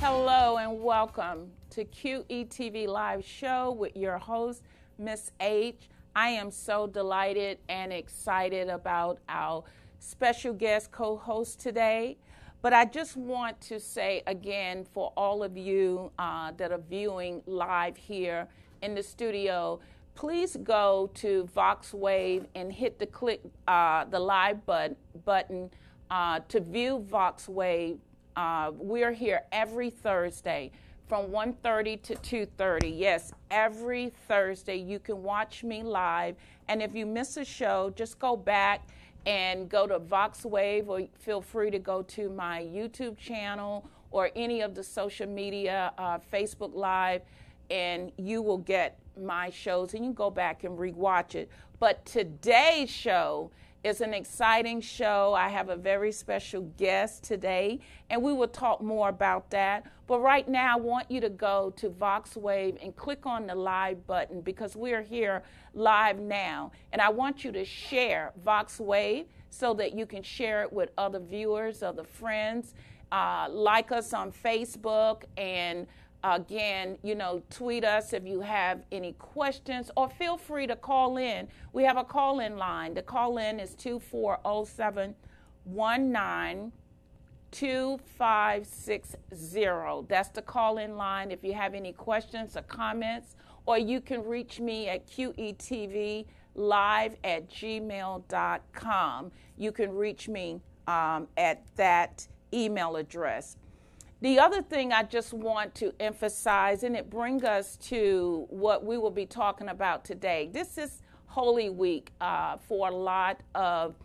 Hello and welcome to QETV Live Show with your host, Miss H. I am so delighted and excited about our special guest co-host today. But I just want to say again, for all of you that are viewing live here in the studio, please go to VoxWave and hit the live button to view VoxWave. We're here every Thursday from 1:30 to 2:30. Yes, every Thursday you can watch me live. And if you miss a show, just go back and go to VoxWave, or feel free to go to my YouTube channel or any of the social media, Facebook Live, and you will get my shows and you can go back and rewatch it. But today's show is an exciting show. I have a very special guest today, and we will talk more about that. But right now, I want you to go to VoxWave and click on the live button, because we are here live now. And I want you to share VoxWave so that you can share it with other viewers, other friends. Like us on Facebook, and again, tweet us if you have any questions, or feel free to call in. We have a call-in line. The call-in is 2407-19-2560. That's the call-in line if you have any questions or comments, or you can reach me at QETVlive@gmail.com. You can reach me at that email address. The other thing I just want to emphasize, and it brings us to what we will be talking about today. This is Holy Week for a lot of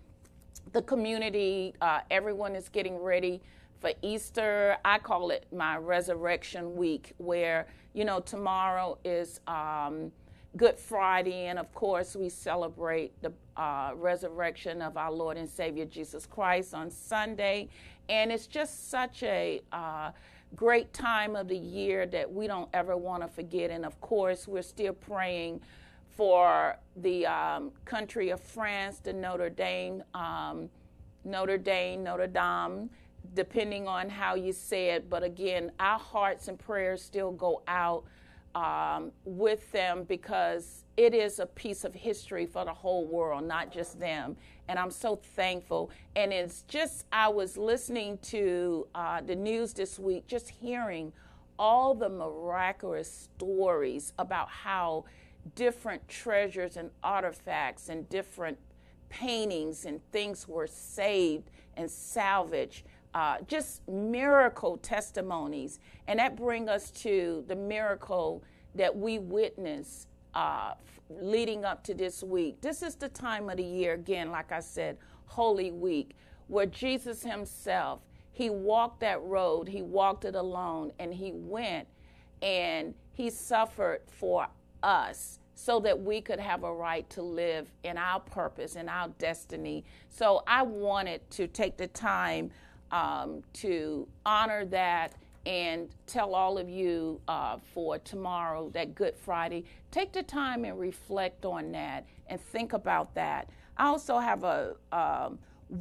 the community. Everyone is getting ready for Easter. I call it my Resurrection Week, where, tomorrow is Good Friday, and of course we celebrate the resurrection of our Lord and Savior Jesus Christ on Sunday. And it's just such a great time of the year that we don't ever want to forget. And of course, we're still praying for the country of France, the Notre Dame, depending on how you say it. But again, our hearts and prayers still go out with them, because it is a piece of history for the whole world, not just them. And I'm so thankful. And it's just, I was listening to the news this week, just hearing all the miraculous stories about how different treasures and artifacts and different paintings and things were saved and salvaged. Just miracle testimonies. And that brings us to the miracle that we witnessed leading up to this week. This is the time of the year, again, like I said, Holy Week, where Jesus himself, he walked that road, he walked it alone, and he went and he suffered for us so that we could have a right to live in our purpose and our destiny. So I wanted to take the time to honor that and tell all of you for tomorrow, that Good Friday, take the time and reflect on that and think about that. I also have a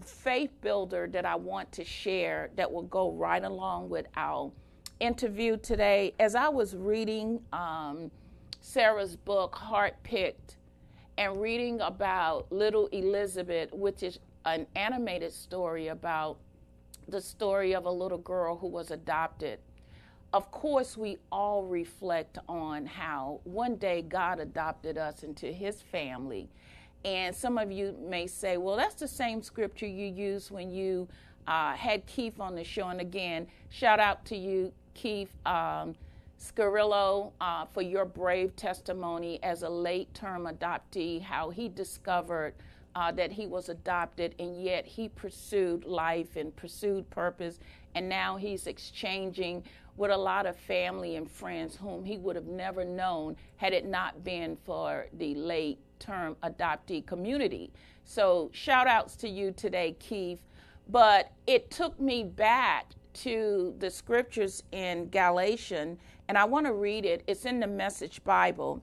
faith builder that I want to share that will go right along with our interview today. As I was reading Sarah's book, Heart Picked, and reading about Little Elizabeth, which is an animated story about the story of a little girl who was adopted. Of course, we all reflect on how one day God adopted us into his family. And some of you may say, well, that's the same scripture you used when you had Keith on the show. And again, shout out to you, Keith Scarillo, for your brave testimony as a late-term adoptee, how he discovered that he was adopted, and yet he pursued life and pursued purpose, and now he's exchanging with a lot of family and friends whom he would have never known had it not been for the late-term adoptee community. So shout outs to you today, Keith. But it took me back to the scriptures in Galatians, and I want to read it. It's in the Message Bible.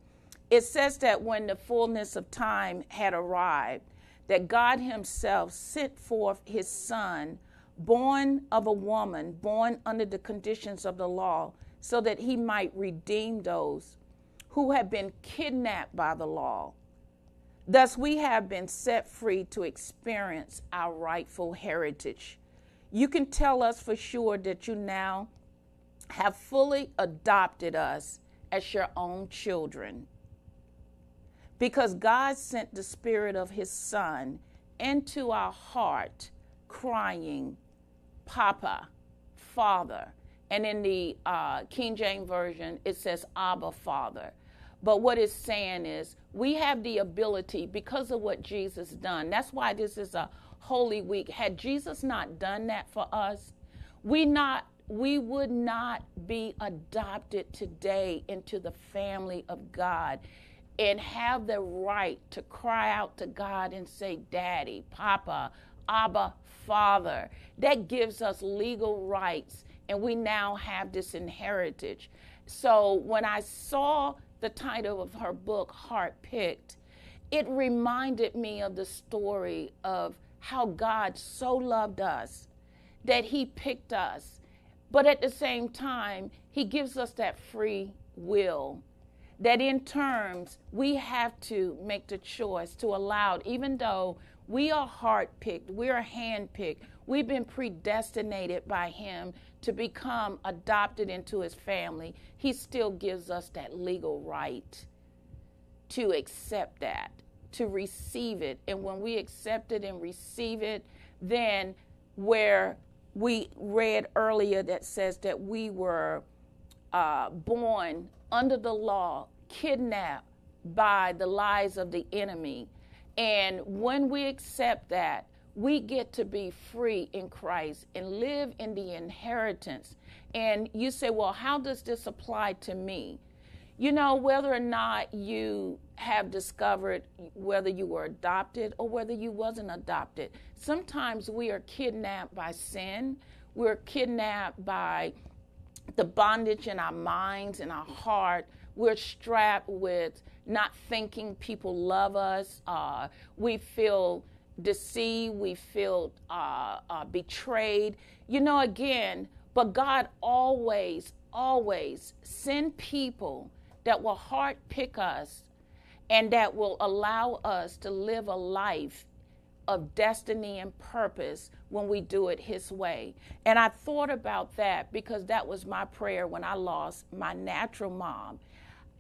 It says that when the fullness of time had arrived, that God himself sent forth his son, born of a woman, born under the conditions of the law, so that he might redeem those who have been kidnapped by the law. Thus we have been set free to experience our rightful heritage. You can tell us for sure that you now have fully adopted us as your own children, because God sent the Spirit of his Son into our heart, crying, Papa, Father. And in the King James Version, it says Abba, Father. But what it's saying is we have the ability, because of what Jesus done. That's why this is a Holy Week. Had Jesus not done that for us, we would not be adopted today into the family of God and have the right to cry out to God and say, Daddy, Papa, Abba, Father. That gives us legal rights, and we now have this inheritance. So when I saw the title of her book, Heart Picked, it reminded me of the story of how God so loved us that he picked us. But at the same time, he gives us that free will, that in terms we have to make the choice to allow, even though we are heart-picked, we are hand-picked, we've been predestinated by him to become adopted into his family, he still gives us that legal right to accept that, to receive it. And when we accept it and receive it, then where we read earlier that says that we were born under the law, kidnapped by the lies of the enemy. And when we accept that, we get to be free in Christ and live in the inheritance. And you say, well, how does this apply to me? You know, whether or not you have discovered whether you were adopted or whether you wasn't adopted, sometimes we are kidnapped by sin. We're kidnapped by the bondage in our minds and our heart. We're strapped with not thinking people love us. We feel deceived. We feel betrayed. You know, again, but God always send people that will heart pick us and that will allow us to live a life of destiny and purpose when we do it his way. And I thought about that because that was my prayer when I lost my natural mom.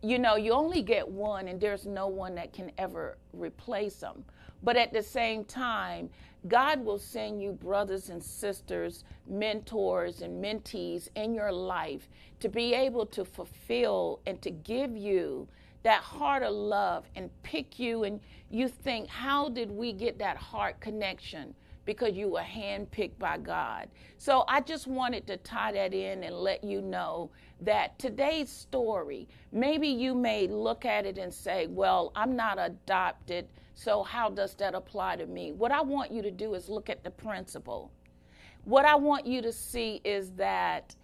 You know, you only get one, and there's no one that can ever replace them. But at the same time, God will send you brothers and sisters, mentors and mentees in your life to be able to fulfill and to give you that heart of love and pick you. And you think, how did we get that heart connection? Because you were handpicked by God. So I just wanted to tie that in and let you know that today's story, maybe you may look at it and say, well, I'm not adopted, so how does that apply to me? What I want you to do is look at the principle. What I want you to see is that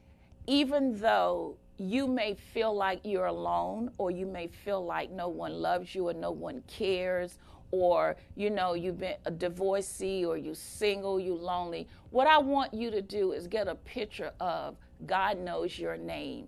even though you may feel like you're alone, or you may feel like no one loves you or no one cares, or, you know, you've been a divorcee, or you're single, you're lonely. What I want you to do is get a picture of God knows your name.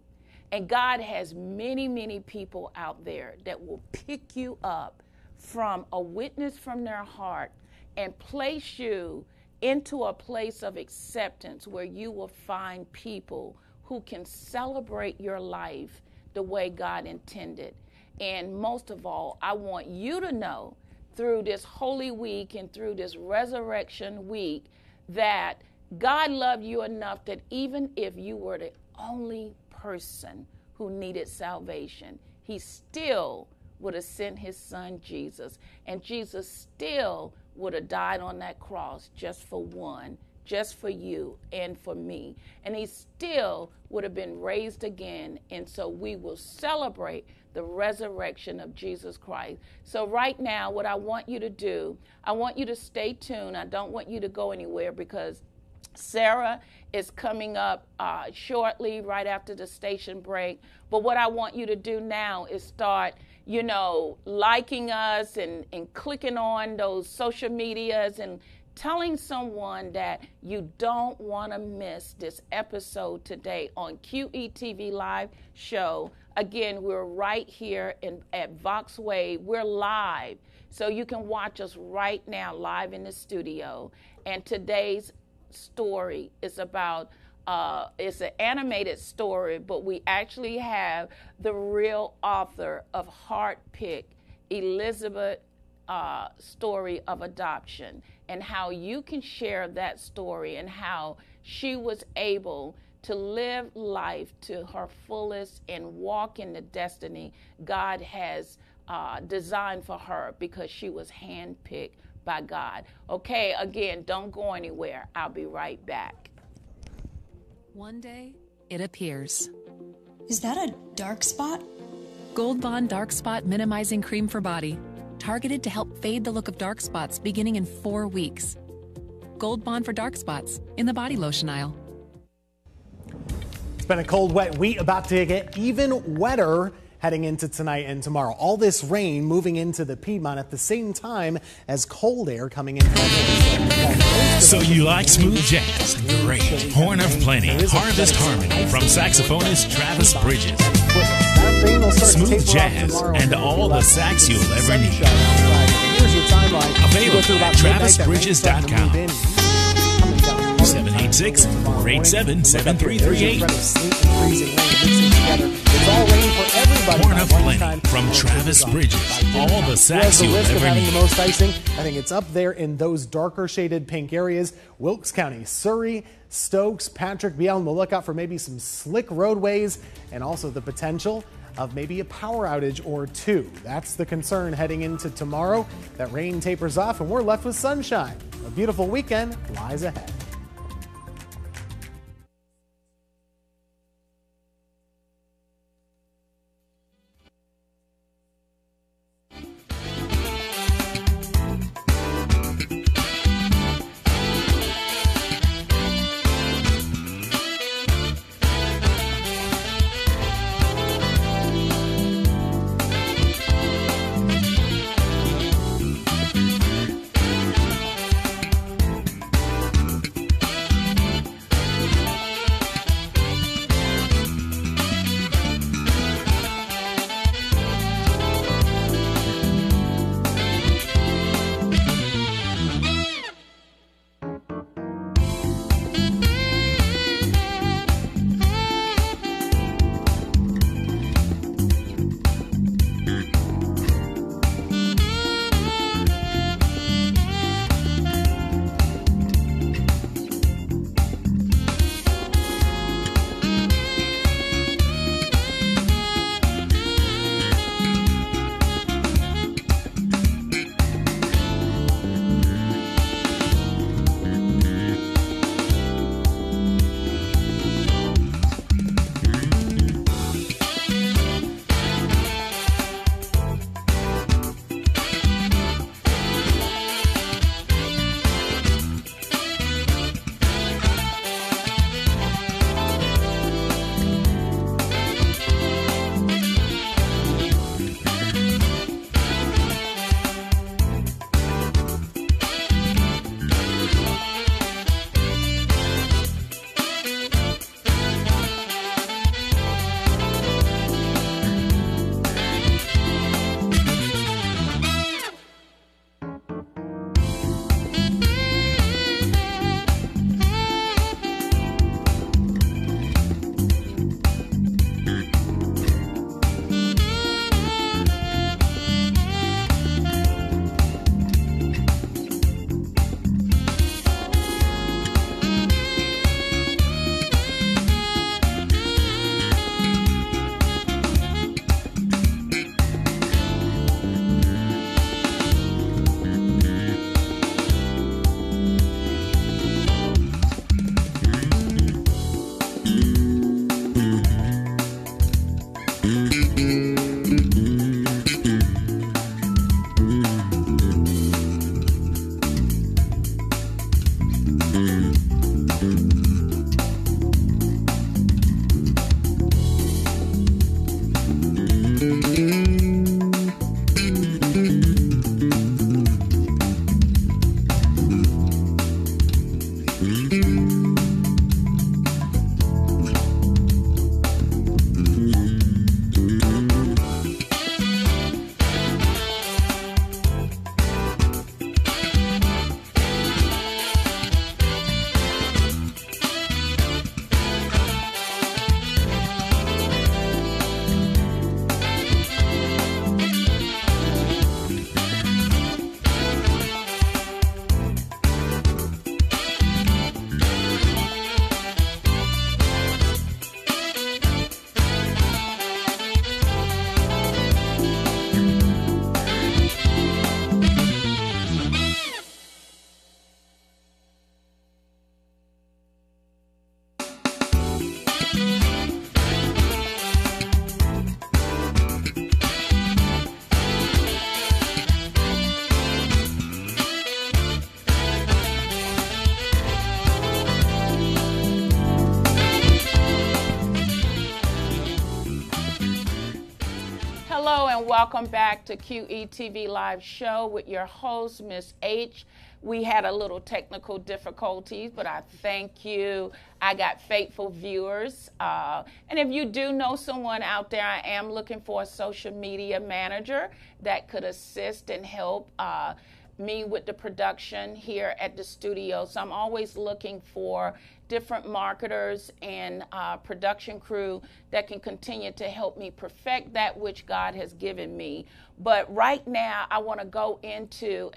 And God has many, many people out there that will pick you up from a witness from their heart and place you into a place of acceptance where you will find people who can celebrate your life the way God intended. And most of all, I want you to know through this Holy Week and through this Resurrection Week that God loved you enough that even if you were the only person who needed salvation, he still would have sent his son Jesus. And Jesus still would have died on that cross just for one, just for you and for me. And he still would have been raised again. And so we will celebrate the resurrection of Jesus Christ. So right now, what I want you to do, I want you to stay tuned. I don't want you to go anywhere because Sarah is coming up shortly, right after the station break. But what I want you to do now is start, you know, liking us and clicking on those social medias and telling someone that you don't want to miss this episode today on QETV Live Show. Again, we're right here at Vox Wave. We're live, so you can watch us right now live in the studio. And today's story is about, it's an animated story, but we actually have the real author of Heartpick, Elizabeth, story of adoption, and how you can share that story and how she was able to live life to her fullest and walk in the destiny God has designed for her, because she was handpicked by God. Okay, again, don't go anywhere. I'll be right back. One day, it appears. Is that a dark spot? Gold Bond Dark Spot Minimizing Cream for Body. Targeted to help fade the look of dark spots beginning in 4 weeks. Gold Bond for dark spots in the body lotion aisle. It's been a cold, wet week, about to get even wetter heading into tonight and tomorrow. All this rain moving into the Piedmont at the same time as cold air coming in from the north. So you like smooth jazz? Great. Horn of Plenty, Harvest Harmony from saxophonist Travis Bridges. Smooth jazz and all the sax you'll ever need. Available at TravisBridges.com. 786-487-7338. Horn of Plenty from Travis Bridges. All the sax you'll ever need. The most icing, I think it's up there in those darker shaded pink areas. Wilkes County, Surrey, Stokes, Patrick, be on the lookout for maybe some slick roadways and also the potential of maybe a power outage or two. That's the concern heading into tomorrow. That rain tapers off and we're left with sunshine. A beautiful weekend lies ahead. and welcome back to QETV Live Show with your host, Miss H. We had a little technical difficulties, but I thank you. I got faithful viewers. And if you do know someone out there, I am looking for a social media manager that could assist and help me with the production here at the studio. So I'm always looking for different marketers and production crew that can continue to help me perfect that which God has given me. But right now, I want to go into,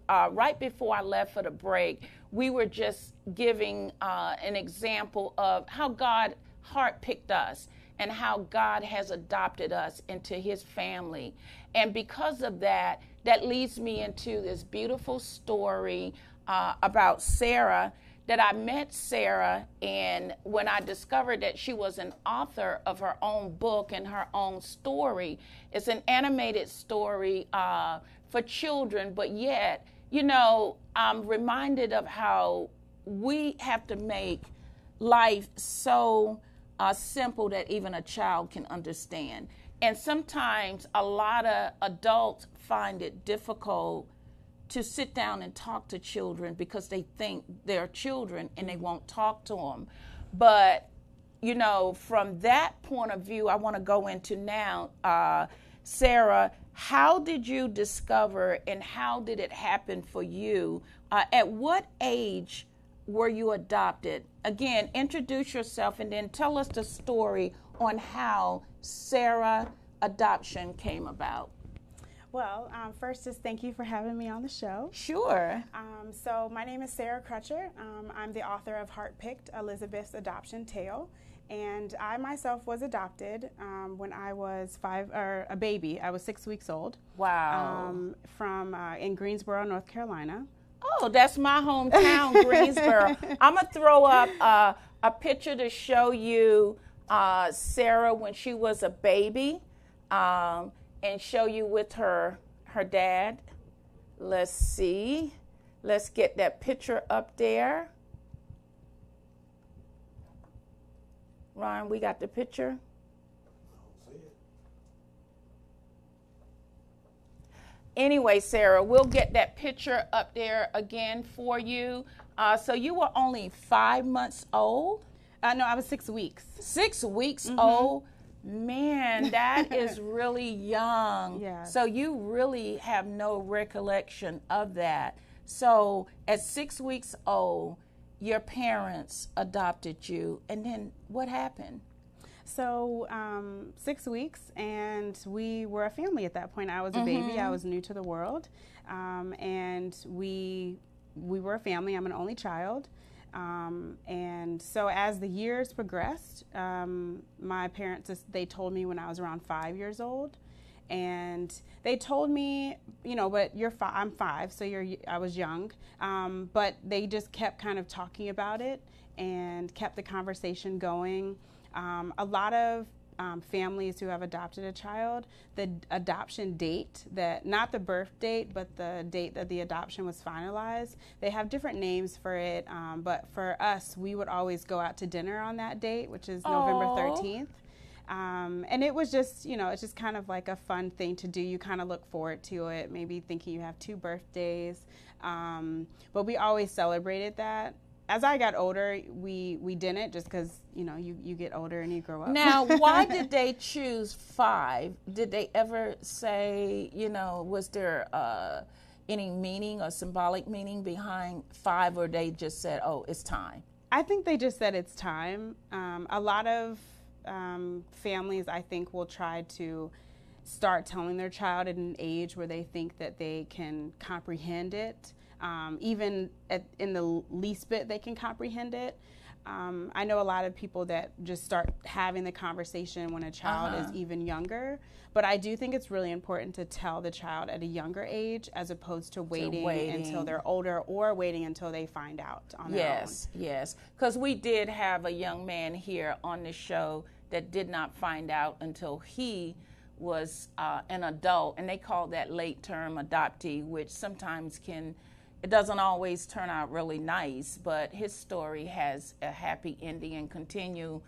right before I left for the break, we were just giving an example of how God heart-picked us and how God has adopted us into his family. And because of that, that leads me into this beautiful story about Sarah, that I met Sarah, and when I discovered that she was an author of her own book and her own story, it's an animated story for children, but yet, you know, I'm reminded of how we have to make life so simple that even a child can understand. And sometimes a lot of adults find it difficult to sit down and talk to children because they think they're children and they won't talk to them. But, you know, from that point of view, I want to go into now, Sarah, how did you discover and how did it happen for you? At what age were you adopted? Again, introduce yourself and then tell us the story on how Sarah adoption came about. Well, first, just thank you for having me on the show. Sure. So my name is Sarah Crutcher. I'm the author of Heart-Picked, Elizabeth's Adoption Tale. And I myself was adopted when I was a baby. I was 6 weeks old. Wow. From in Greensboro, North Carolina. Oh, that's my hometown, Greensboro. I'm going to throw up a picture to show you Sarah when she was a baby. And show you with her dad. Let's see. Let's get that picture up there. Ron, we got the picture? Anyway, Sarah, we'll get that picture up there again for you. So you were only 5 months old? No, I was 6 weeks. 6 weeks old? Man, that is really young. Yeah. So you really have no recollection of that. So at 6 weeks old, your parents adopted you, and then what happened? So 6 weeks, and we were a family at that point. I was a baby. I was new to the world, and we were a family. I'm an only child. And so as the years progressed, my parents, they told me when I was around 5 years old, and they told me, you know, but I'm 5, so I was young, but they just kept kind of talking about it and kept the conversation going. A lot of families who have adopted a child, the adoption date, not the birth date, but the date that the adoption was finalized, they have different names for it. But for us, we would always go out to dinner on that date, which is November 13th. And it was just, you know, it's just kind of like a fun thing to do. You kind of look forward to it, maybe thinking you have 2 birthdays. But we always celebrated that. As I got older, we didn't, just because, you know, you get older and you grow up. Now, why did they choose 5? Did they ever say, you know, was there any meaning or symbolic meaning behind 5, or they just said, oh, it's time? I think they just said it's time. A lot of families, I think, will try to start telling their child at an age where they think that they can comprehend it. Even in the least bit they can comprehend it. I know a lot of people that just start having the conversation when a child is even younger, but I do think it's really important to tell the child at a younger age as opposed to waiting until they're older or waiting until they find out on their own. Yes, because we did have a young man here on the show that did not find out until he was an adult, and they call that late-term adoptee, which sometimes it doesn't always turn out really nice, but his story has a happy ending and continue.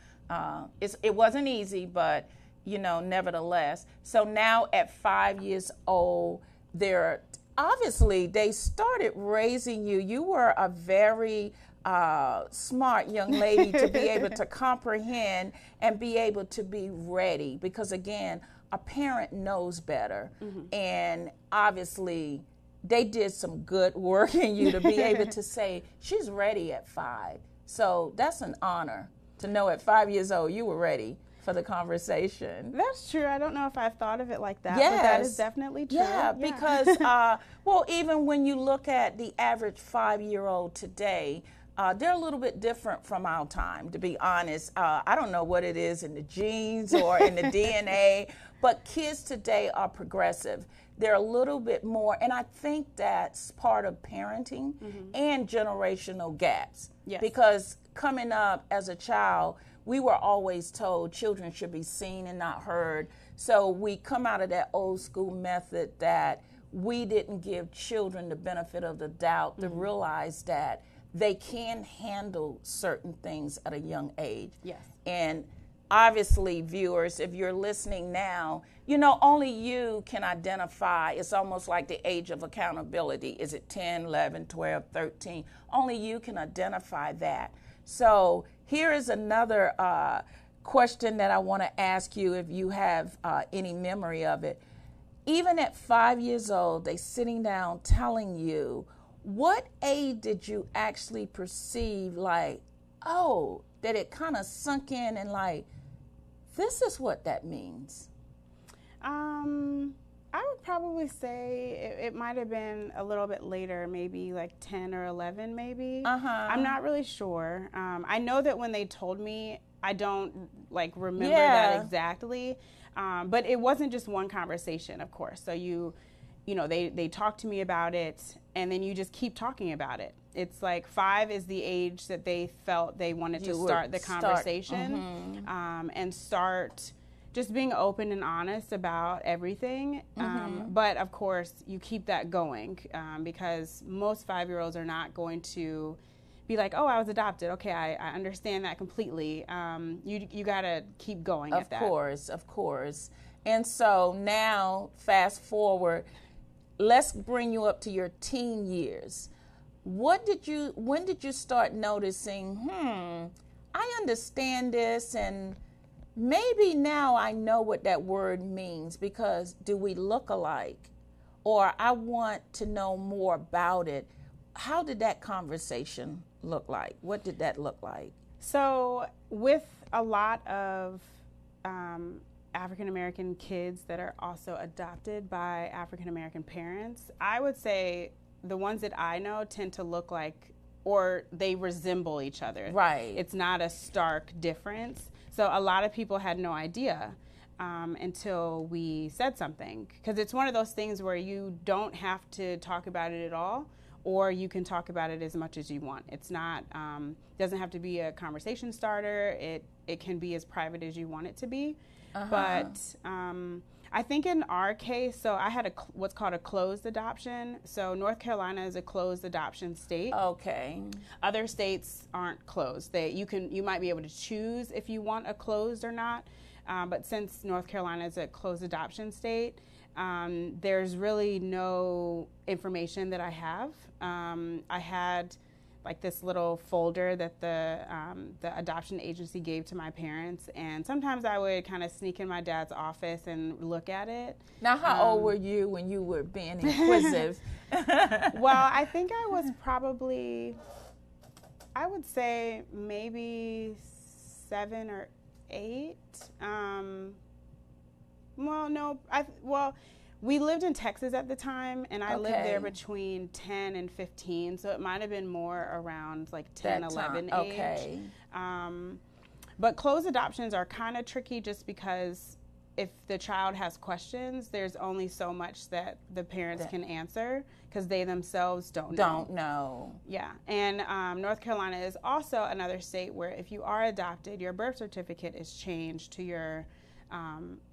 It wasn't easy, but nevertheless. So now at 5 years old, obviously they started raising you. You were a very smart young lady to be able to comprehend and be able to be ready, because again, a parent knows better. And obviously they did some good work in you to be able to say she's ready at 5. So that's an honor to know at 5 years old you were ready for the conversation. That's true. I don't know if I've thought of it like that, yes. but that is definitely true. Yeah, because, even when you look at the average 5-year-old today, they're a little bit different from our time, to be honest. I don't know what it is in the genes or in the DNA, but kids today are progressive. They're a little bit more, and I think that's part of parenting and generational gaps. Yes. Because coming up as a child, we were always told children should be seen and not heard. So we come out of that old school method that we didn't give children the benefit of the doubt to realize that they can handle certain things at a young age. Yes. And obviously, viewers, if you're listening now, only you can identify. It's almost like the age of accountability. Is it 10, 11, 12, 13? Only you can identify that. So here is another question that I want to ask you, if you have any memory of it. Even at 5 years old, they sitting down telling you, what age did you actually perceive that it kind of sunk in and this is what that means? I would probably say it might have been a little bit later, maybe like 10 or 11 maybe. I'm not really sure. I know that when they told me, I don't remember that exactly. But it wasn't just one conversation, of course. So they talked to me about it, and then you just keep talking about it. It's like 5 is the age that they felt they wanted to start the conversation, and start just being open and honest about everything. But of course, you keep that going because most 5-year-olds are not going to be like, oh, I was adopted. Okay, I understand that completely. You got to keep going at that. Of course. And so now, fast forward, let's bring you up to your teen years. When did you start noticing, I understand this, and maybe now I know what that word means, because do we look alike? Or I want to know more about it. How did that conversation look like? What did that look like? So with a lot of African-American kids that are also adopted by African-American parents, I would say the ones that I know tend to look like, or they resemble each other. Right. It's not a stark difference. So a lot of people had no idea until we said something. Because it's one of those things where you don't have to talk about it at all, or you can talk about it as much as you want. It's not, doesn't have to be a conversation starter. It can be as private as you want it to be. But I think in our case, so I had what's called a closed adoption. So North Carolina is a closed adoption state. Okay. Other states aren't closed. You might be able to choose if you want a closed or not. But since North Carolina is a closed adoption state, there's really no information that I have. I had this little folder that the adoption agency gave to my parents, and sometimes I would kind of sneak in my dad's office and look at it. Now, how old were you when you were being inquisitive? Well, I think I was probably, I would say maybe 7 or 8. We lived in Texas at the time, and I lived there between 10 and 15, so it might have been more around 10, 11 age. Okay. But closed adoptions are kind of tricky just because if the child has questions, there's only so much that the parents can answer because they themselves don't know. Yeah, and North Carolina is also another state where if you are adopted, your birth certificate is changed to your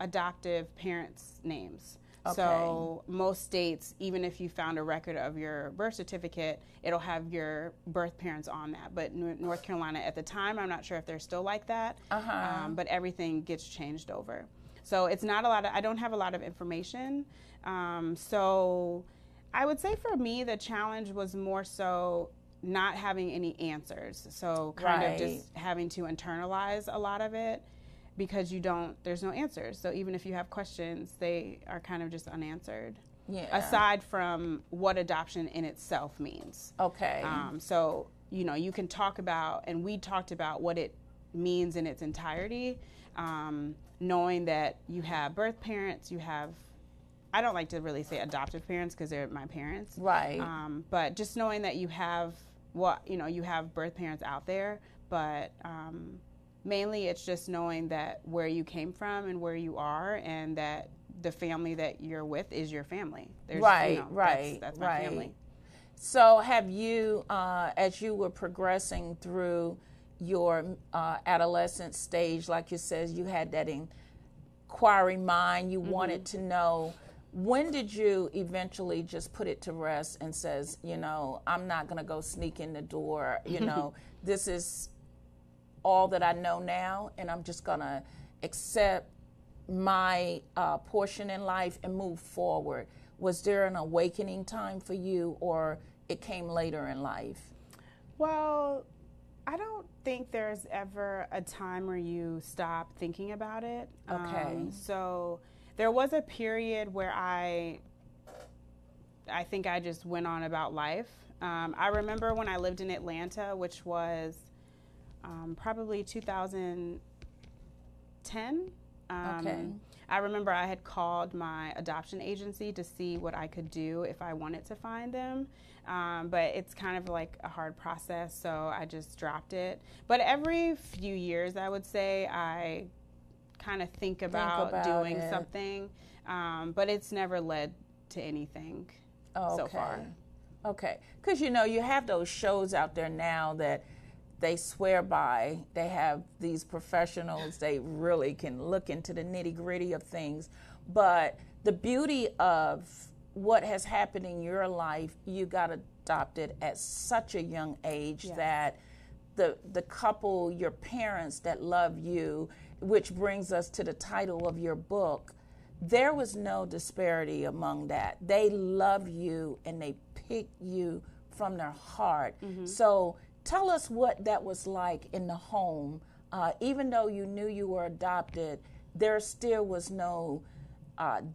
adoptive parents' names. Okay. So most states, even if you found a record of your birth certificate, it'll have your birth parents on that. But North Carolina at the time, I'm not sure if they're still like that, but everything gets changed over. So it's not a lot of, I don't have a lot of information. So I would say for me, the challenge was more so not having any answers. So kind of just having to internalize a lot of it, because there's no answers. So even if you have questions, they are kind of just unanswered. Yeah. Aside from what adoption in itself means. Okay. So, you can talk about, and we talked about what it means in its entirety, knowing that you have birth parents, I don't like to really say adoptive parents because they're my parents. Right. But just knowing that you have you have birth parents out there, but mainly it's just knowing that where you came from and where you are, and that the family that you're with is your family. That's my family. So have you, as you were progressing through your adolescent stage, like you said, you had that inquiring mind, you wanted to know, when did you eventually just put it to rest and says, I'm not going to go sneak in the door, this is all that I know now, and I'm just going to accept my portion in life and move forward? Was there an awakening time for you, or it came later in life? Well, I don't think there's ever a time where you stop thinking about it. Okay. So there was a period where I think I just went on about life. I remember when I lived in Atlanta, which was probably 2010. Okay. I remember I had called my adoption agency to see what I could do if I wanted to find them. But it's kind of like a hard process, so I just dropped it. But every few years, I would say, I kind of think about doing something. But it's never led to anything so far. Okay. Because, you have those shows out there now that they swear by. They have these professionals. They really can look into the nitty-gritty of things. But the beauty of what has happened in your life, you got adopted at such a young age that the couple, your parents that love you, which brings us to the title of your book, there was no disparity among that. They love you and they pick you from their heart. So tell us what that was like in the home. Even though you knew you were adopted, there still was no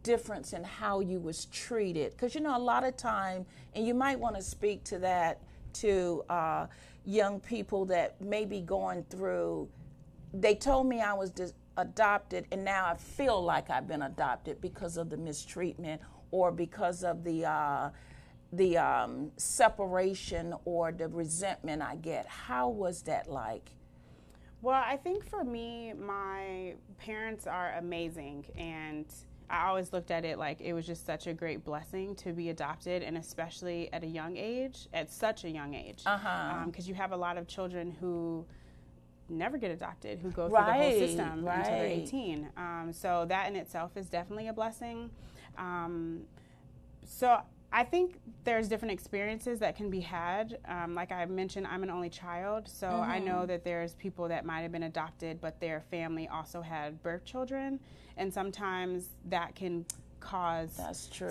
difference in how you was treated. Because, a lot of time, and you might want to speak to that to young people that may be going through, they told me I was adopted, and now I feel like I've been adopted because of the mistreatment or because of the separation or the resentment I get. How was that like? Well, I think for me, my parents are amazing, and I always looked at it like it was just such a great blessing to be adopted, and especially at such a young age. Because you have a lot of children who never get adopted, who go through the whole system until they're 18. So that in itself is definitely a blessing. So I think there's different experiences that can be had. Like I mentioned, I'm an only child, so I know that there's people that might have been adopted, but their family also had birth children, and sometimes that can cause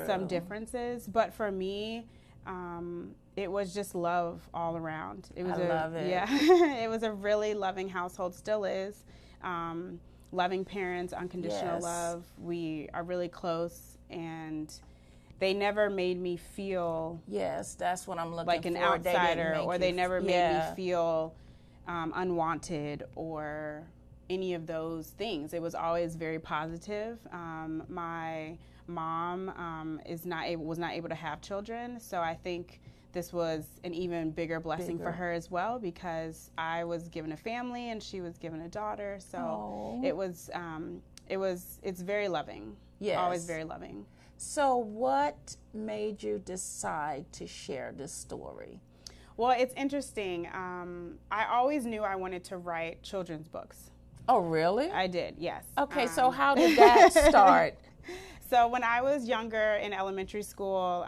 some differences. But for me, it was just love all around. It was love it. Yeah, it was a really loving household, still is. Loving parents, unconditional love. We are really close, and they never made me feel that's what I'm looking like an outsider, or they never made me feel unwanted or any of those things. It was always very positive. My mom was not able to have children, so I think this was an even bigger blessing for her as well, because I was given a family and she was given a daughter. So it's very loving. Yes. Always very loving. So what made you decide to share this story? Well, it's interesting. I always knew I wanted to write children's books. Oh, really? I did, yes. Okay, so how did that start? So when I was younger in elementary school,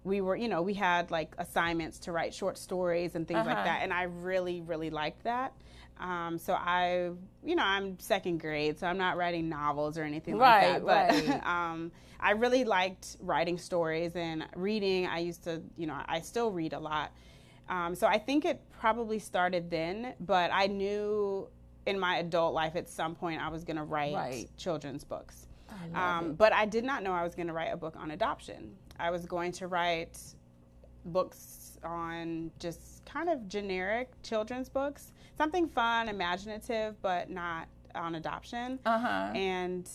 we were, we had like assignments to write short stories and things like that. And I really, really liked that. So I'm second grade, so I'm not writing novels or anything like that. But I really liked writing stories and reading. I used to, I still read a lot. So I think it probably started then, but I knew in my adult life at some point I was going to write children's books. But I did not know I was going to write a book on adoption. I was going to write books on just kind of generic children's books, something fun, imaginative, but not on adoption. And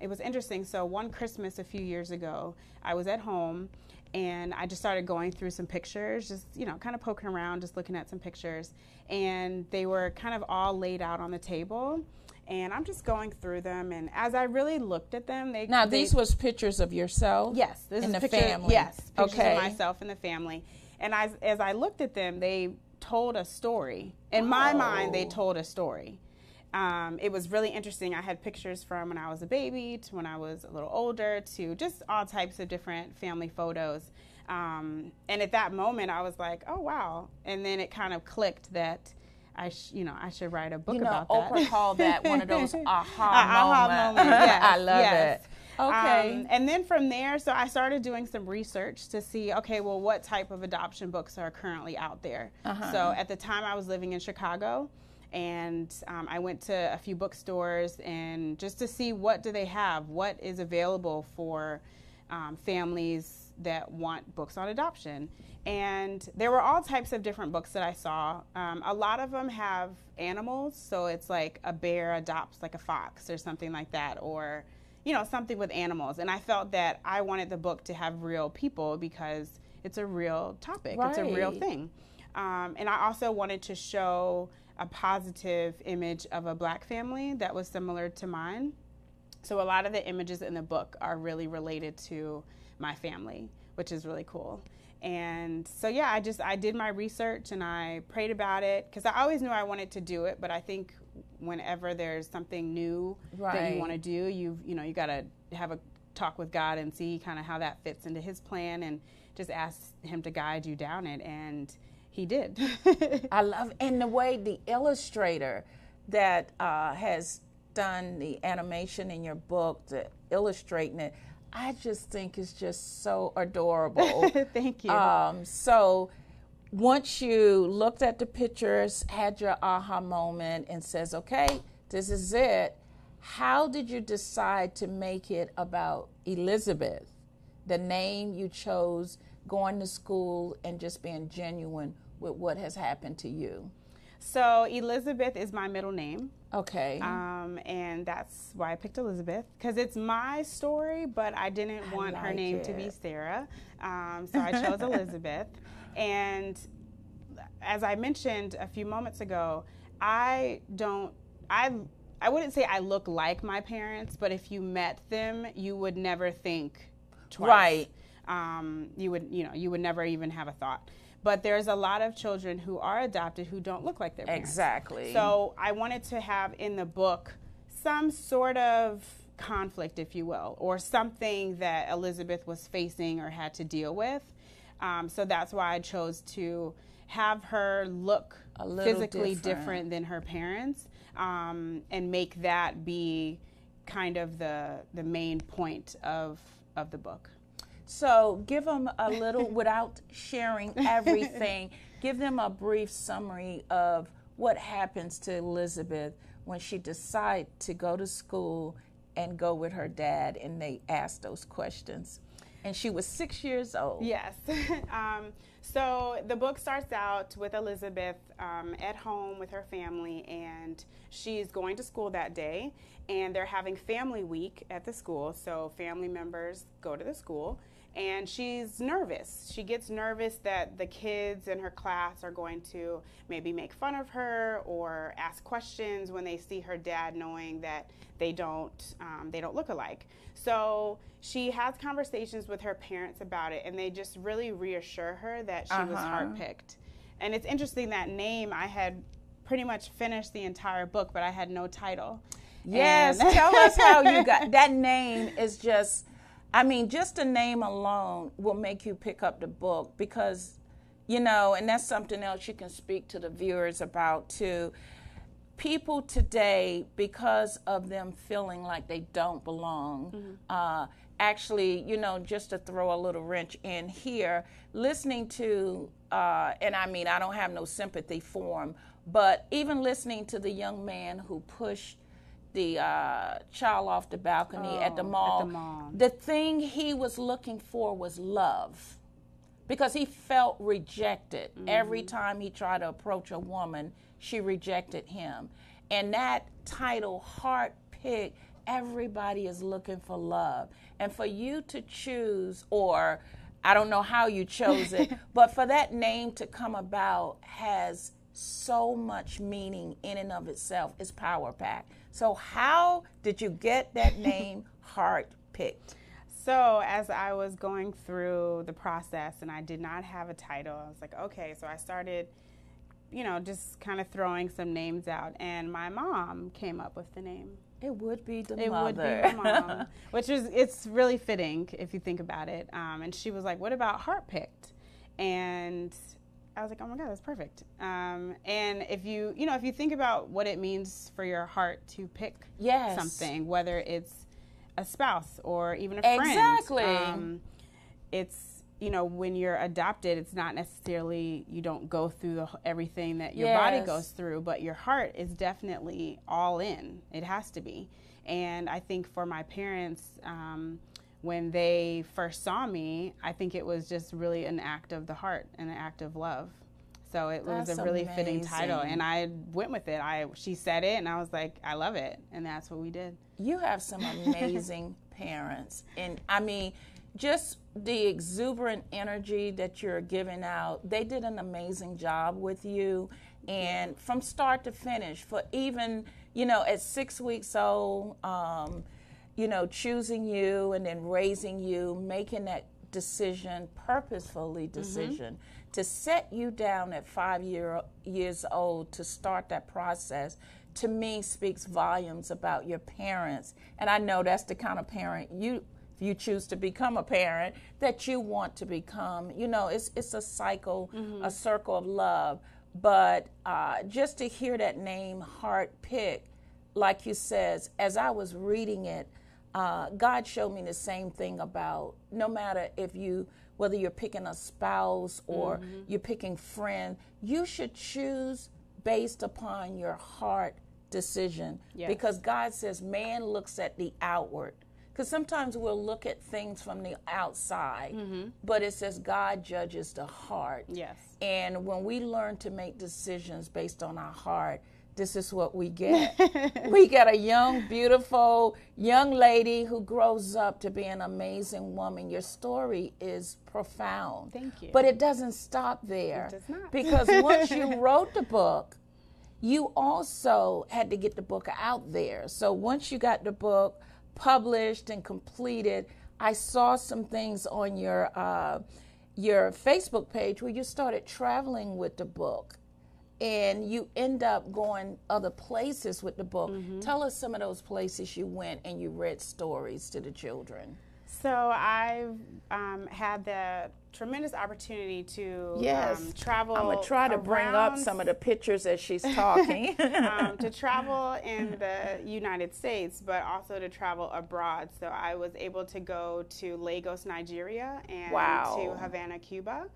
it was interesting. So one Christmas a few years ago, I was at home and I just started going through some pictures, just, kind of poking around, just looking at some pictures. And they were kind of all laid out on the table. And I'm just going through them, and as I really looked at them, these was pictures of yourself? Yes. This is the picture, family? Yes, pictures of myself and the family. And as I looked at them, they told a story. In my mind, they told a story. It was really interesting. I had pictures from when I was a baby to when I was a little older to just all types of different family photos. And at that moment, I was like, oh, wow. And then it kind of clicked that I should write a book about that. Oprah called that one of those aha moments. Yes, I love it. Okay. And then from there, so I started doing some research to see, okay, well, what type of adoption books are currently out there? So at the time I was living in Chicago, and I went to a few bookstores and just to see what do they have, what is available for families that want books on adoption. And there were all types of different books that I saw. A lot of them have animals, so it's like a bear adopts like a fox or something like that, or something with animals. And I felt that I wanted the book to have real people because it's a real topic. It's a real thing. And I also wanted to show a positive image of a Black family that was similar to mine. So a lot of the images in the book are really related to my family, which is really cool. And so, yeah, I did my research and I prayed about it because I always knew I wanted to do it. But I think whenever there's something new that you want to do, you got to have a talk with God and see kind of how that fits into his plan and just ask him to guide you down it. And he did. I love, and the way the illustrator that has done the animation in your book, the illustrating it, I just think it's just so adorable. Thank you. So once you looked at the pictures, had your aha moment and says, okay, this is it, how did you decide to make it about Elizabeth, the name you chose, going to school and just being genuine with what has happened to you? So Elizabeth is my middle name. Okay. And that's why I picked Elizabeth, because it's my story, but I didn't want her name to be Sarah. So I chose Elizabeth. And as I mentioned a few moments ago, I wouldn't say I look like my parents, but if you met them, you would never think twice. Right. You would never even have a thought. But there's a lot of children who are adopted who don't look like their parents. Exactly. So I wanted to have in the book some sort of conflict, if you will, or something that Elizabeth was facing or had to deal with. So that's why I chose to have her look physically different than her parents, and make that be kind of the main point of the book. So give them a little, without sharing everything, give them a brief summary of what happens to Elizabeth when she decides to go to school and go with her dad, and they ask those questions. And she was 6 years old. Yes. So the book starts out with Elizabeth at home with her family, and she's going to school that day, and they're having family week at the school, so family members go to the school. And she's nervous. She gets nervous that the kids in her class are going to maybe make fun of her or ask questions when they see her dad, knowing that they don't look alike. So she has conversations with her parents about it, and they just really reassure her that she was heart-picked. And it's interesting, that name, I had pretty much finished the entire book, but I had no title. Yes, tell us how you got that name. Is just, I mean, just the name alone will make you pick up the book because, you know, and that's something else you can speak to the viewers about too. People today, because of them feeling like they don't belong, actually, you know, just to throw a little wrench in here, listening to, and I mean, I don't have no sympathy for him, but even listening to the young man who pushed the child off the balcony at the mall, the thing he was looking for was love, because he felt rejected. Every time he tried to approach a woman, she rejected him. And that title, Heart Pick, everybody is looking for love. And for you to choose, or I don't know how you chose it, but for that name to come about has so much meaning in and of itself. It's power packed. So how did you get that name, Heart Picked? So as I was going through the process and I did not have a title, I was like, okay, so I started, you know, just kind of throwing some names out, and my mom came up with the name. It would be the mother. It would be the mom, which is, it's really fitting if you think about it. And she was like, what about Heart Picked? And I was like, oh my God, that's perfect. And if you think about what it means for your heart to pick something, whether it's a spouse or even a friend. Exactly. It's, you know, when you're adopted, it's not necessarily, you don't go through everything that your body goes through, but your heart is definitely all in. It has to be. And I think for my parents, when they first saw me, I think it was just really an act of the heart and an act of love. So it was a really fitting title, and I went with it. She said it, and I was like, I love it, and that's what we did. You have some amazing parents, and I mean, just the exuberant energy that you're giving out. They did an amazing job with you, and from start to finish, for even, you know, at 6 weeks old, you know, choosing you and then raising you, making that decision, purposefully decision, to set you down at 5 years old to start that process, to me speaks volumes about your parents. And I know that's the kind of parent you choose to become a parent, that you want to become. You know, it's a cycle, a circle of love. But just to hear that name, Heart Pick, like you said, as I was reading it, God showed me the same thing about no matter whether you're picking a spouse or you're picking friend, you should choose based upon your heart decision. Yes. Because God says man looks at the outward. Because sometimes we'll look at things from the outside, but it says God judges the heart. Yes. And when we learn to make decisions based on our heart, this is what we get. We get a young, beautiful young lady who grows up to be an amazing woman. Your story is profound. Thank you. But it doesn't stop there. It does not. Because once you wrote the book, you also had to get the book out there. So once you got the book published and completed, I saw some things on your Facebook page where you started traveling with the book. And you end up going other places with the book. Tell us some of those places you went and you read stories to the children. So I've had the tremendous opportunity to travel. I'm going to try to bring up some of the pictures as she's talking. To travel in the United States, but also to travel abroad. So I was able to go to Lagos, Nigeria, and to Havana, Cuba.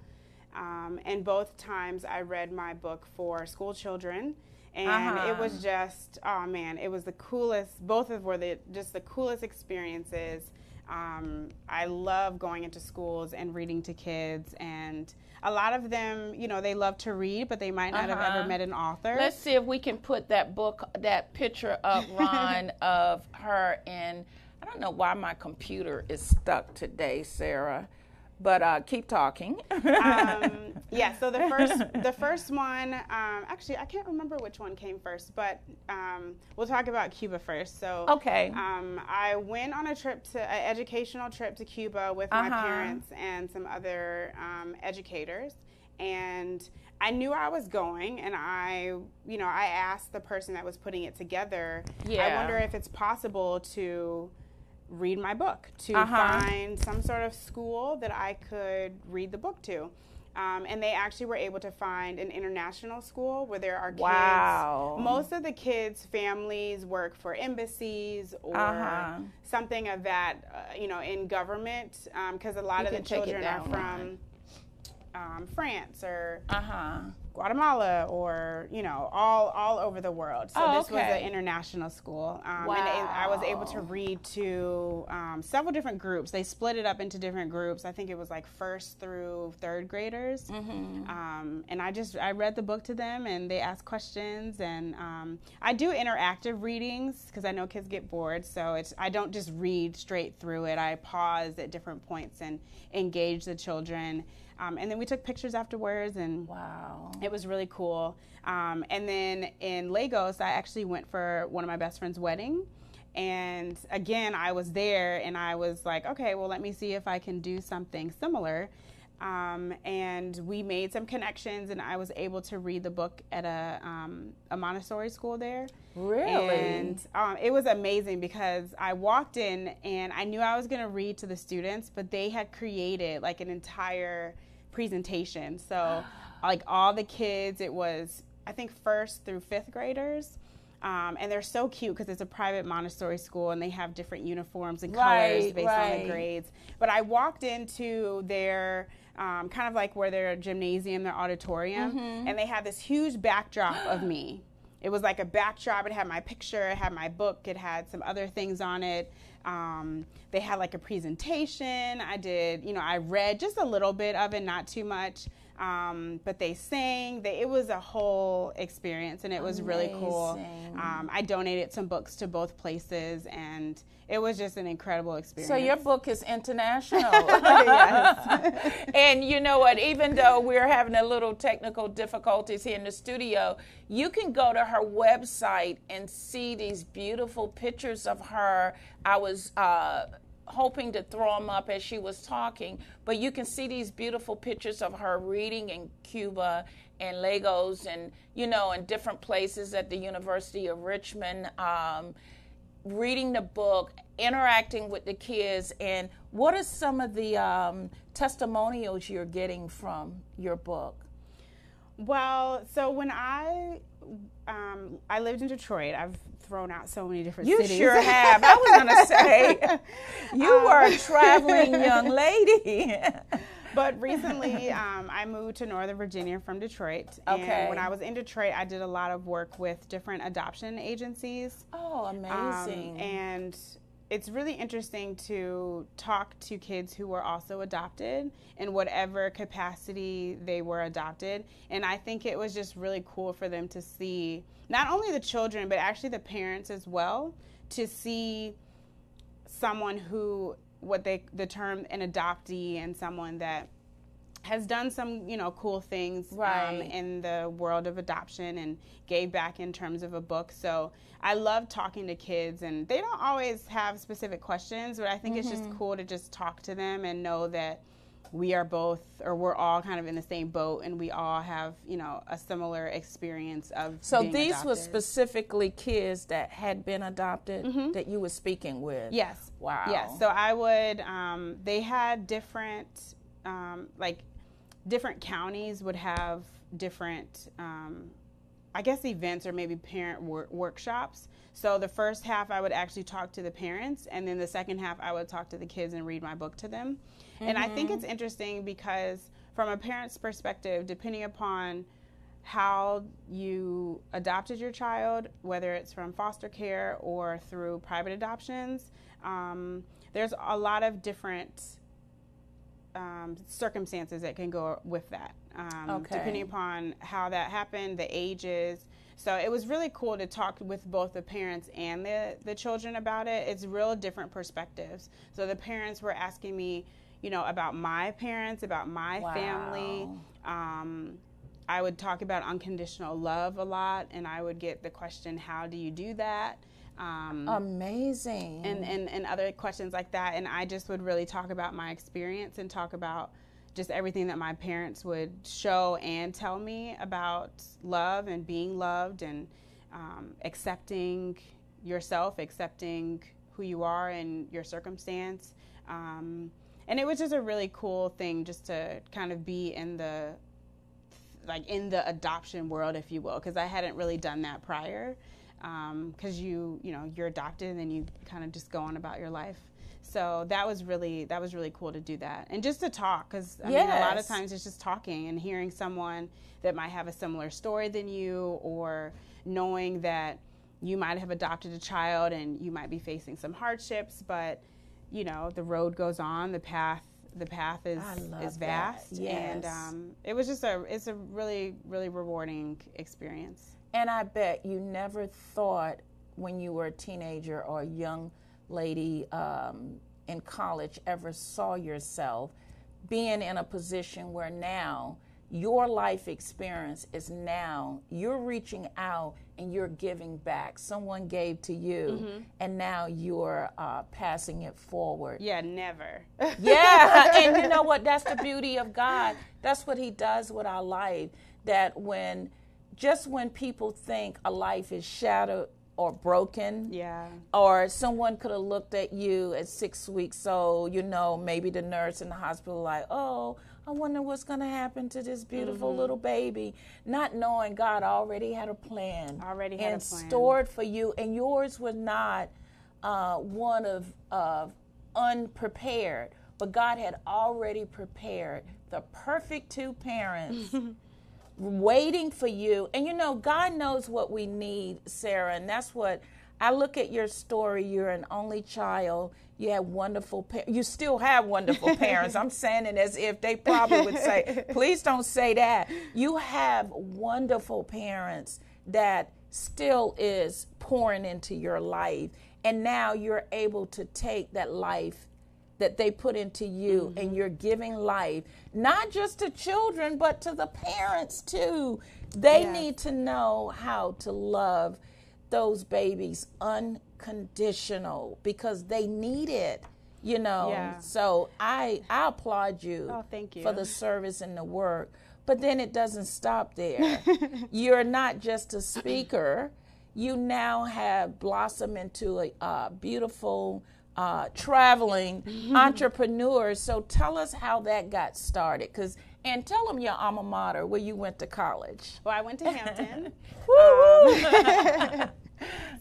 And both times I read my book for school children, and it was just, oh man, it was the coolest. Both of were just the coolest experiences. I love going into schools and reading to kids, and a lot of them, you know, they love to read, but they might not have ever met an author. Let's see if we can put that picture up, Ron, of her in, I don't know why my computer is stuck today, Sarah. But keep talking. So the first one, actually, I can't remember which one came first, but we'll talk about Cuba first. So I went on an educational trip to Cuba with my parents and some other educators, and I knew I was going, and I asked the person that was putting it together, I wonder if it's possible to read my book, to find some sort of school that I could read the book to. And they actually were able to find an international school where there are kids. Wow. Most of the kids' families work for embassies or something of that, in government, because a lot of the children are from France or Guatemala or, all over the world. So this was an international school. And I was able to read to several different groups. They split it up into different groups. I think it was like 1st through 3rd graders. And I read the book to them, and they asked questions. And I do interactive readings because I know kids get bored. So I don't just read straight through it. I pause at different points and engage the children. And then we took pictures afterwards, and it was really cool. And then in Lagos, I actually went for one of my best friend's wedding. And again, I was there, and I was like, okay, well, let me see if I can do something similar. And we made some connections, and I was able to read the book at a Montessori school there. Really? And it was amazing because I walked in, and I knew I was going to read to the students, but they had created like an entire presentation. So like all the kids, it was, I think, 1st through 5th graders. And they're so cute because it's a private Montessori school, and they have different uniforms and colors based on the grades. But I walked into their kind of like where their gymnasium, their auditorium, and they had this huge backdrop of me. It was like a backdrop. It had my picture. It had my book. It had some other things on it. They had like a presentation. I read just a little bit of it, not too much. But they sang. It was a whole experience, and it was really cool. I donated some books to both places, and it was just an incredible experience. So your book is international. Yes. And you know what? Even though we're having a little technical difficulties here in the studio, you can go to her website and see these beautiful pictures of her. I was hoping to throw them up as she was talking, but you can see these beautiful pictures of her reading in Cuba and Lagos and, in different places at the University of Richmond, reading the book, interacting with the kids. And what are some of the testimonials you're getting from your book? Well, so when I lived in Detroit, I've thrown out so many different cities. You sure have. I was going to say, you were a traveling young lady. But recently, I moved to Northern Virginia from Detroit. And when I was in Detroit, I did a lot of work with different adoption agencies. Oh, amazing. And it's really interesting to talk to kids who were also adopted in whatever capacity they were adopted. And I think it was just really cool for them to see not only the children, but actually the parents as well, to see someone who, the term an adoptee, and someone that has done some, cool things in the world of adoption and gave back in terms of a book. So I love talking to kids, and they don't always have specific questions, but I think it's just cool to just talk to them and know that we're all kind of in the same boat, and we all have, a similar experience of So being these adopted. were specifically kids that had been adopted that you were speaking with? Yes. Wow. Yes. So I would, they had different, different counties would have different, events or maybe parent workshops. So the first half I would actually talk to the parents, and then the second half I would talk to the kids and read my book to them. And I think it's interesting because from a parent's perspective, depending upon how you adopted your child, whether it's from foster care or through private adoptions, there's a lot of different circumstances that can go with that, depending upon how that happened, the ages. So it was really cool to talk with both the parents and the children about it. It's real different perspectives. So the parents were asking me, about my parents, about my family. I would talk about unconditional love a lot, and I would get the question, how do you do that? Amazing. And other questions like that. And I just would really talk about my experience and talk about just everything that my parents would show and tell me about love and being loved and accepting yourself, accepting who you are and your circumstance. And it was just a really cool thing just to kind of be in the adoption world, if you will, because I hadn't really done that prior. Because you're adopted and then you kind of just go on about your life. So that was really cool to do that, and just to talk, because I mean, a lot of times it's just talking and hearing someone that might have a similar story than you, or knowing that you might have adopted a child and you might be facing some hardships, but the road goes on, the path is vast, yes. And it's a really, really rewarding experience. And I bet you never thought when you were a teenager or a young lady in college ever saw yourself being in a position where now your life experience is now you're reaching out and you're giving back. Someone gave to you, and now you're passing it forward. Yeah, never. Yeah, and you know what? That's the beauty of God. That's what he does with our life, that when people think a life is shattered or broken, or someone could have looked at you at 6 weeks old, maybe the nurse in the hospital like, oh, I wonder what's going to happen to this beautiful little baby, not knowing God already had a plan. Stored for you, and yours was not one of unprepared, but God had already prepared the perfect two parents waiting for you. And God knows what we need, Sarah, and that's what I look at your story. You're an only child. You had wonderful you still have wonderful parents. I'm saying it as if they probably would say, please don't say that. You have wonderful parents that still is pouring into your life, and now you're able to take that life that they put into you, and you're giving life, not just to children, but to the parents too. They need to know how to love those babies unconditional, because they need it, So I applaud you, thank you, for the service and the work. But then it doesn't stop there. You're not just a speaker. You now have blossomed into a beautiful traveling entrepreneur. So tell us how that got started, and tell them your alma mater, where you went to college. Well, I went to Hampton.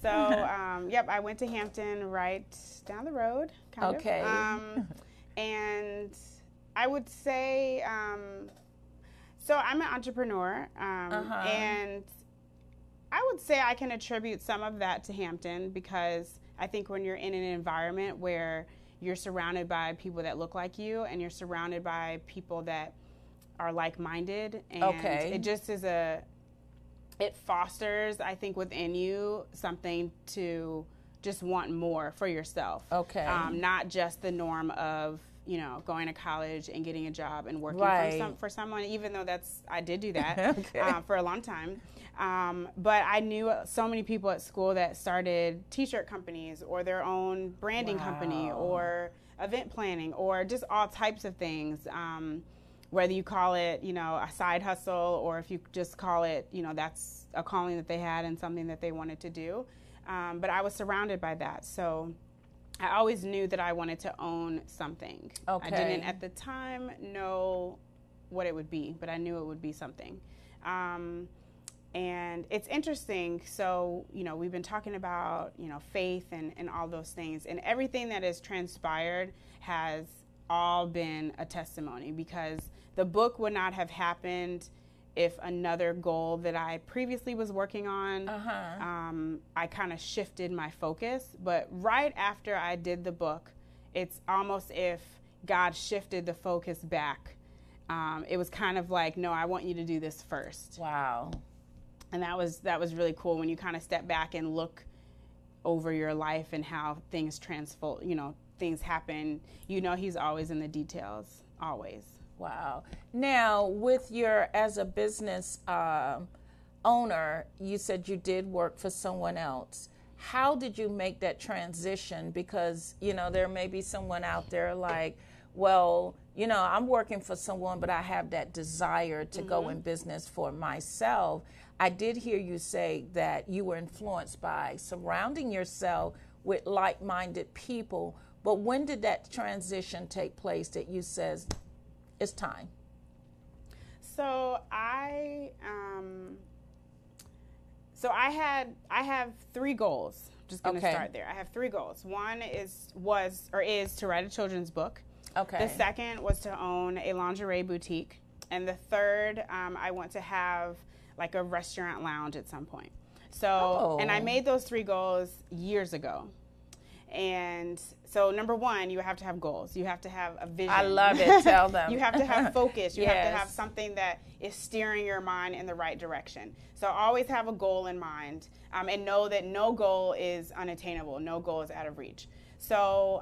I went to Hampton, right down the road, kind of. And I would say, so I'm an entrepreneur, and I would say I can attribute some of that to Hampton, because I think when you're in an environment where you're surrounded by people that look like you, and you're surrounded by people that are like-minded, and it just is it fosters, I think, within you something to just want more for yourself. Not just the norm of, going to college and getting a job and working for someone, even though I did do that for a long time. But I knew so many people at school that started t-shirt companies, or their own branding company, or event planning, or just all types of things. Whether you call it, a side hustle, or if you just call it, that's a calling that they had and something that they wanted to do. But I was surrounded by that. So I always knew that I wanted to own something. I didn't at the time know what it would be, but I knew it would be something. And it's interesting. So, we've been talking about, faith and all those things, and everything that has transpired has all been a testimony, because the book would not have happened if another goal that I previously was working on, I kind of shifted my focus. But right after I did the book, it's almost if God shifted the focus back. It was kind of like, no, I want you to do this first. Wow. And that was really cool, when you kind of step back and look over your life and how things things happen. He's always in the details, always. Wow. Now, with as a business owner, you said you did work for someone else. How did you make that transition? Because, there may be someone out there like, well, I'm working for someone, but I have that desire to go in business for myself. I did hear you say that you were influenced by surrounding yourself with like-minded people. But when did that transition take place that you says it's time? So I have 3 goals. Just going to start there. I have 3 goals. One is to write a children's book. Okay. The second was to own a lingerie boutique, and the third, I want to have like a restaurant lounge at some point. So, and I made those 3 goals years ago. And so, number 1, you have to have goals. You have to have a vision. I love it. Tell them. You have to have focus. You have to have something that is steering your mind in the right direction. So always have a goal in mind, and know that no goal is unattainable. No goal is out of reach. So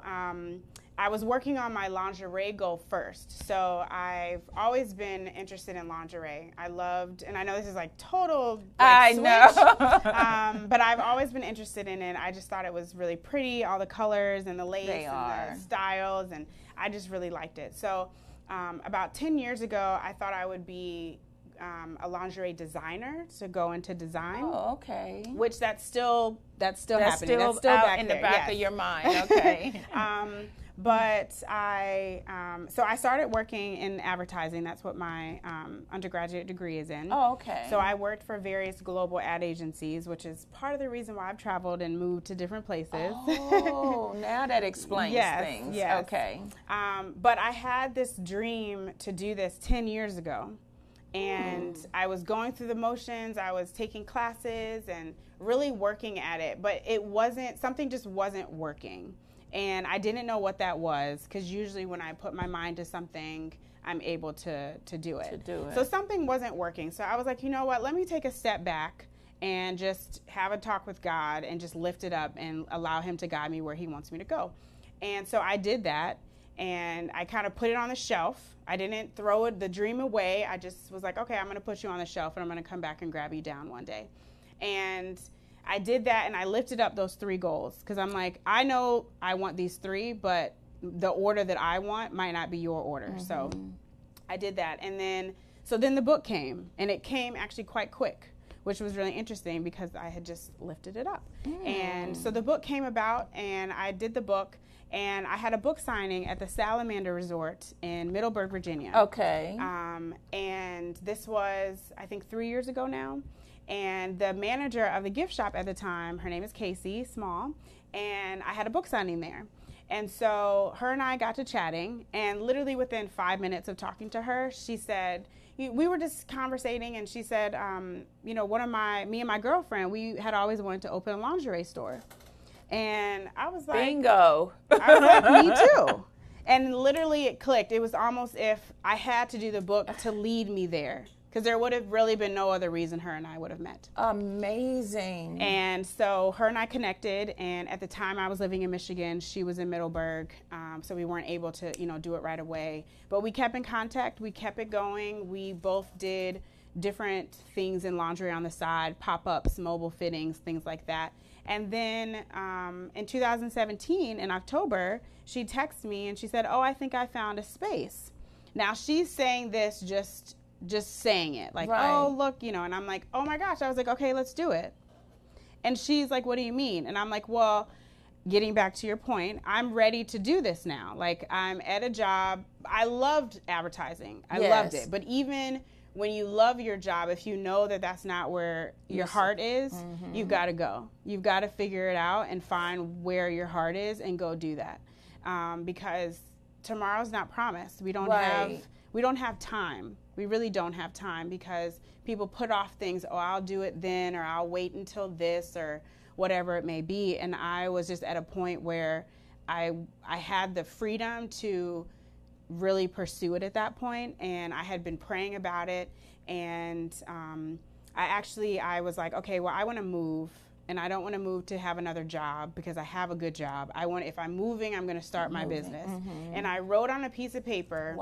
I was working on my lingerie goal first. So I've always been interested in lingerie. I loved, and I know this is like total switch, but I've always been interested in it. I just thought it was really pretty, all the colors and the lace and the styles, and I just really liked it. So about 10 years ago, I thought I would be a lingerie designer, to go into design. Oh, okay. Which that's still happening. Still that's still out back in there. the back of your mind. Okay. But so I started working in advertising. That's what my undergraduate degree is in. Oh, okay. So I worked for various global ad agencies, which is part of the reason why I've traveled and moved to different places. Oh, now that explains things. Yes. Okay. But I had this dream to do this 10 years ago. And I was going through the motions. I was taking classes and really working at it. But something just wasn't working. And I didn't know what that was, because usually when I put my mind to something, I'm able to do it. So something wasn't working. So I was like, you know what, let me take a step back and just have a talk with God and just lift it up and allow him to guide me where he wants me to go. And so I did that, and I kind of put it on the shelf. I didn't throw the dream away. I just was like, okay, I'm going to put you on the shelf, and I'm going to come back and grab you down one day. And I did that, and I lifted up those 3 goals, because I'm like, I know I want these 3, but the order that I want might not be your order. Mm-hmm. So I did that. And then the book came, and it came actually quite quick, which was really interesting because I had just lifted it up. And so the book came about, and I did the book, and I had a book signing at the Salamander Resort in Middleburg, Virginia. Okay. And this was, I think, 3 years ago now. And the manager of the gift shop at the time, her name is Casey Small, and I had a book signing there. And so her and I got to chatting, and literally within 5 minutes of talking to her, she said, we were just conversating, and she said, me and my girlfriend, we had always wanted to open a lingerie store. And I was like, bingo. I was like, me too. And literally it clicked. It was almost if I had to do the book to lead me there, because there would have really been no other reason her and I would have met. Amazing. And so her and I connected, and at the time I was living in Michigan, she was in Middleburg, so we weren't able to, do it right away. But we kept in contact, we kept it going. We both did different things in lingerie on the side, pop-ups, mobile fittings, things like that. And then in 2017, in October, she texted me and she said, oh, I think I found a space. Now she's saying this just saying it, like, oh, look, and I'm like, oh my gosh. I was like, okay, let's do it. And she's like, what do you mean? And I'm like, well, getting back to your point, I'm ready to do this now. Like, I'm at a job. I loved advertising. I loved it. But even when you love your job, if you know that that's not where your heart is, you've got to go. You've got to figure it out and find where your heart is and go do that. Because tomorrow's not promised. We don't have time. We really don't have time, because people put off things. Oh, I'll do it then, or I'll wait until this, or whatever it may be. And I was just at a point where I had the freedom to really pursue it at that point, and I had been praying about it, and I was like, okay, well, I want to move, and I don't want to move to have another job, because I have a good job. If I'm moving, I'm going to start my business. And I wrote on a piece of paper,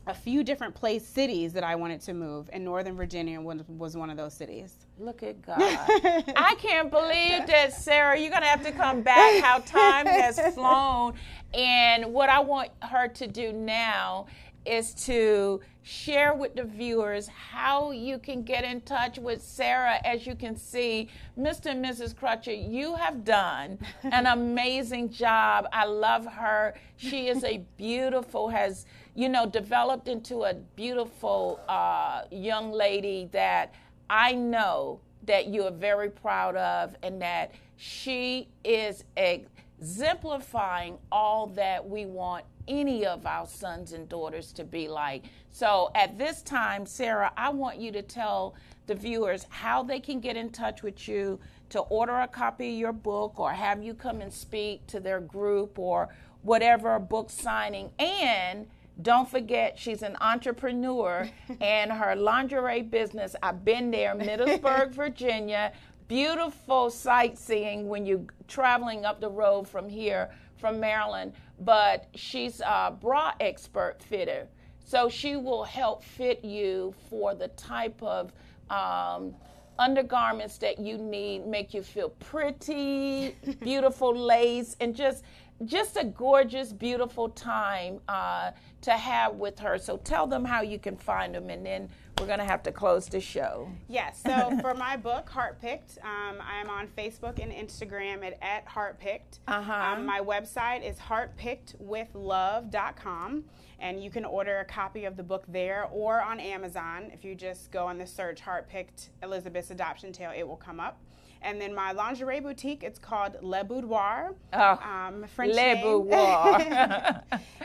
a few different cities that I wanted to move, and Northern Virginia was one of those cities. Look at God. I can't believe that, Sarah. You're going to have to come back, how time has flown. And what I want her to do now is to share with the viewers how you can get in touch with Sarah. As you can see, Mr. and Mrs. Crutcher, you have done an amazing job. I love her. She is a beautiful, has, you know, developed into a beautiful young lady that I know that you are very proud of, and that she is exemplifying all that we want any of our sons and daughters to be like. So at this time, Sarah, I want you to tell the viewers how they can get in touch with you to order a copy of your book, or have you come and speak to their group, or whatever book signing. And don't forget, she's an entrepreneur and her lingerie business, I've been there, Middlesburg, Virginia. Beautiful sightseeing when you're traveling up the road from here, from Maryland. But she's a bra expert fitter. So she will help fit you for the type of undergarments that you need, make you feel pretty, beautiful lace, and just a gorgeous, beautiful time to have with her. So tell them how you can find them, and then we're going to have to close the show. Yes, so for my book, Heartpicked, I am on Facebook and Instagram at Heartpicked. My website is heartpickedwithlove.com, and you can order a copy of the book there or on Amazon. If you just go on the search Heartpicked Elizabeth's Adoption Tale, it will come up. And then my lingerie boutique, it's called Le Boudoir. French Le name. Boudoir.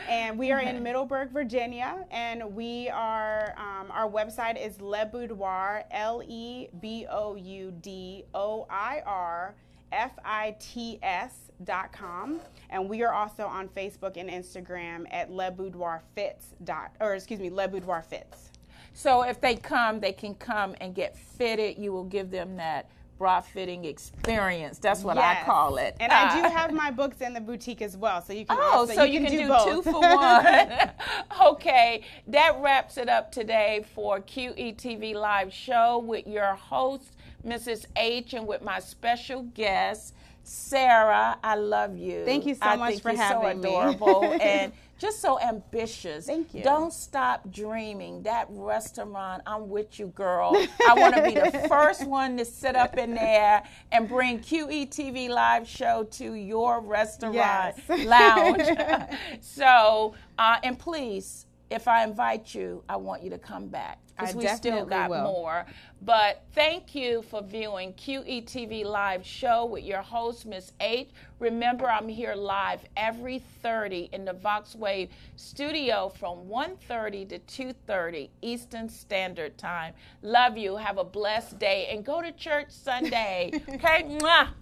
And we are in Middleburg, Virginia, and we are, our website is Le Boudoir, LEBOUDOIRFITS.com, and we are also on Facebook and Instagram at Le Boudoir Fits. Le Boudoir Fits. So if they come, they can come and get fitted. You will give them that bra fitting experience. That's what I call it. And I do have my books in the boutique as well, so you can you can do both. 2 for 1. Okay, that wraps it up today for QETV Live Show with your host, Mrs. H, and with my special guest, Sarah. I love you. Thank you so much for having me. So adorable and just so ambitious. Thank you. Don't stop dreaming. That restaurant, I'm with you, girl. I want to be the first one to sit up in there and bring QETV Live Show to your restaurant lounge. So, and please, if I invite you, I want you to come back, because we still got more. But thank you for viewing QETV Live Show with your host, Miss H. Remember, I'm here live every Thursday in the VoxWave studio from 1:30 to 2:30 Eastern Standard Time. Love you. Have a blessed day, and go to church Sunday. Okay? Mwah.